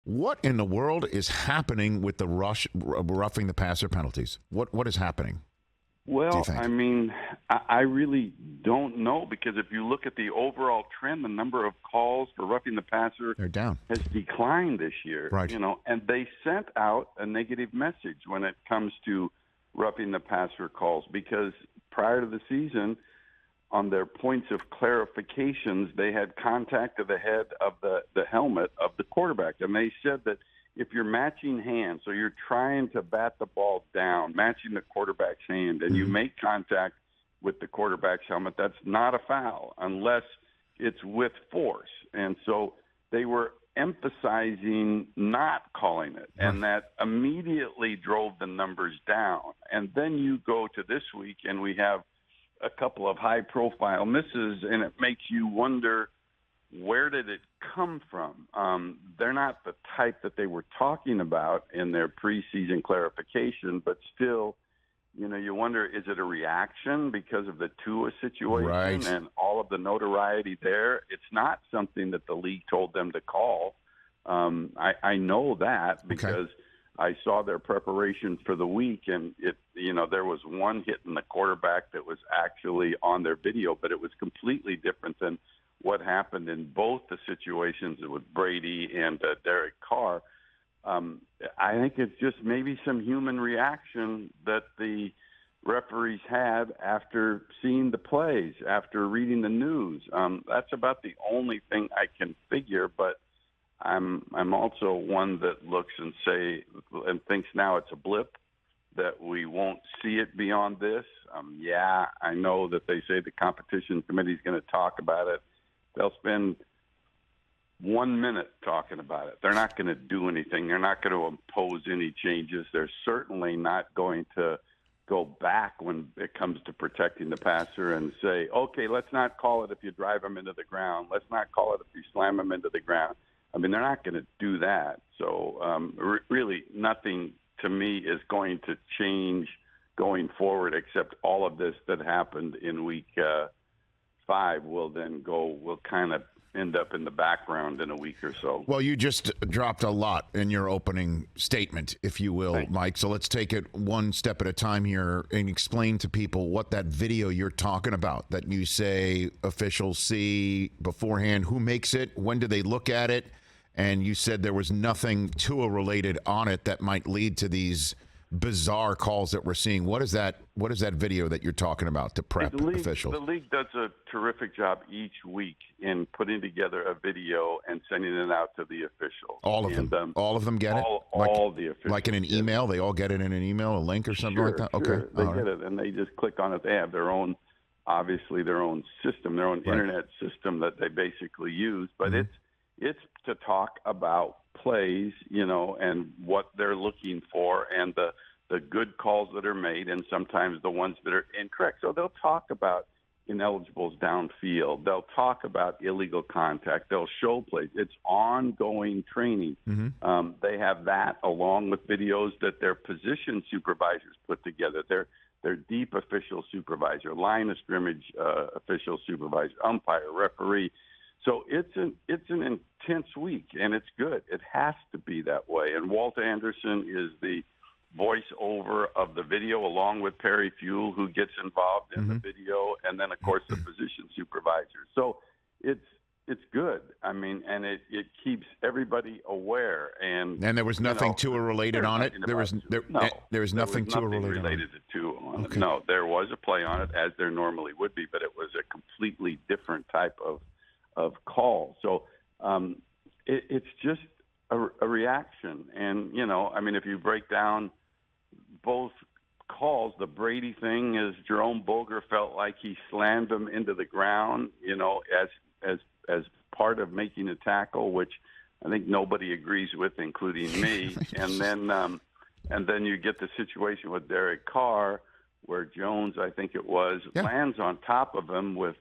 What in the world is happening with the roughing the passer penalties? What is happening? Well, I mean, I really don't know, because if you look at the overall trend, the number of calls for roughing the passer They're down. has declined this year. Right. And they sent out a negative message when it comes to roughing the passer calls, because prior to the season, on their points of clarifications, they had contact of the head of the helmet of the quarterback. And they said that if you're matching hands, so you're trying to bat the ball down, matching the quarterback's hand, and you make contact with the quarterback's helmet, that's not a foul unless it's with force. And so they were emphasizing not calling it, and that immediately drove the numbers down. And then you go to this week, and we have a couple of high-profile misses, and it makes you wonder, where did it come from? They're not the type that they were talking about in their preseason clarification, but still, you wonder, is it a reaction because of the Tua situation and all of the notoriety there? It's not something that the league told them to call. I know that because I saw their preparation for the week, and there was one hit in the quarterback that was actually on their video, but it was completely different than what happened in both the situations with Brady and Derek Carr. I think it's just maybe some human reaction that the referees had after seeing the plays, after reading the news. That's about the only thing I can figure, but I'm also one that looks and thinks now it's a blip, that we won't see it beyond this. I know that they say the competition committee is going to talk about it. They'll spend 1 minute talking about it. They're not going to do anything. They're not going to impose any changes. They're certainly not going to go back when it comes to protecting the passer and say, okay, let's not call it if you drive him into the ground. Let's not call it if you slam him into the ground. I mean, they're not going to do that. So really nothing to me is going to change going forward, except all of this that happened in week 5 will kind of end up in the background in a week or so. Well, you just dropped a lot in your opening statement, if you will, Thanks. Mike. So let's take it one step at a time here and explain to people what that video you're talking about, that you say officials see beforehand. Who makes it? When do they look at it? And you said there was nothing Tua related on it that might lead to these bizarre calls that we're seeing. What is that video that you're talking about to prep officials? The league does a terrific job each week in putting together a video and sending it out to the officials. All of them get it? All the officials. Like in an email? They all get it in an email, a link or something like that? Sure. Okay. They get it, and they just click on it. They have their own system, their own internet system that they basically use. But it's to talk about plays, and what they're looking for, and the good calls that are made, and sometimes the ones that are incorrect. So they'll talk about ineligibles downfield. They'll talk about illegal contact. They'll show plays. It's ongoing training. They have that along with videos that their position supervisors put together. Their deep official supervisor, line of scrimmage official supervisor, umpire, referee. So it's an intense week, and it's good. It has to be that way. And Walt Anderson is the voiceover of the video, along with Perry Fuel, who gets involved in the video, and then, of course, the position supervisor. So it's good. I mean, and it keeps everybody aware. And there was nothing Tua related on it? There was nothing Tua related to Tua on it. No, there was a play on it, as there normally would be, but it was a completely different type of call. So it's just a reaction. And, if you break down both calls, the Brady thing is Jerome Boger felt like he slammed him into the ground, as part of making a tackle, which I think nobody agrees with, including me. and then you get the situation with Derek Carr, where Jones, I think it was, lands on top of him with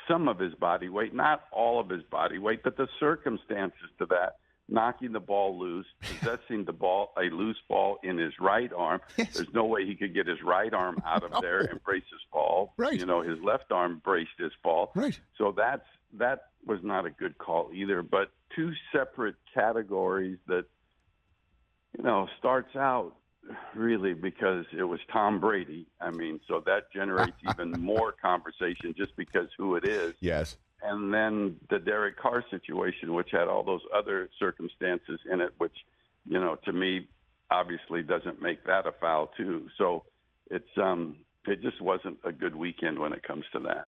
some of his body weight, not all of his body weight, but the circumstances to that, knocking the ball loose, possessing a loose ball in his right arm. Yes. There's no way he could get his right arm out of there and brace his fall. Right. His left arm braced his fall. Right. So that was not a good call either. But two separate categories that, starts out really because it was Tom Brady. I mean, so that generates even more conversation just because who it is. Yes. And then the Derek Carr situation, which had all those other circumstances in it, which, to me, obviously doesn't make that a foul too. So it just wasn't a good weekend when it comes to that.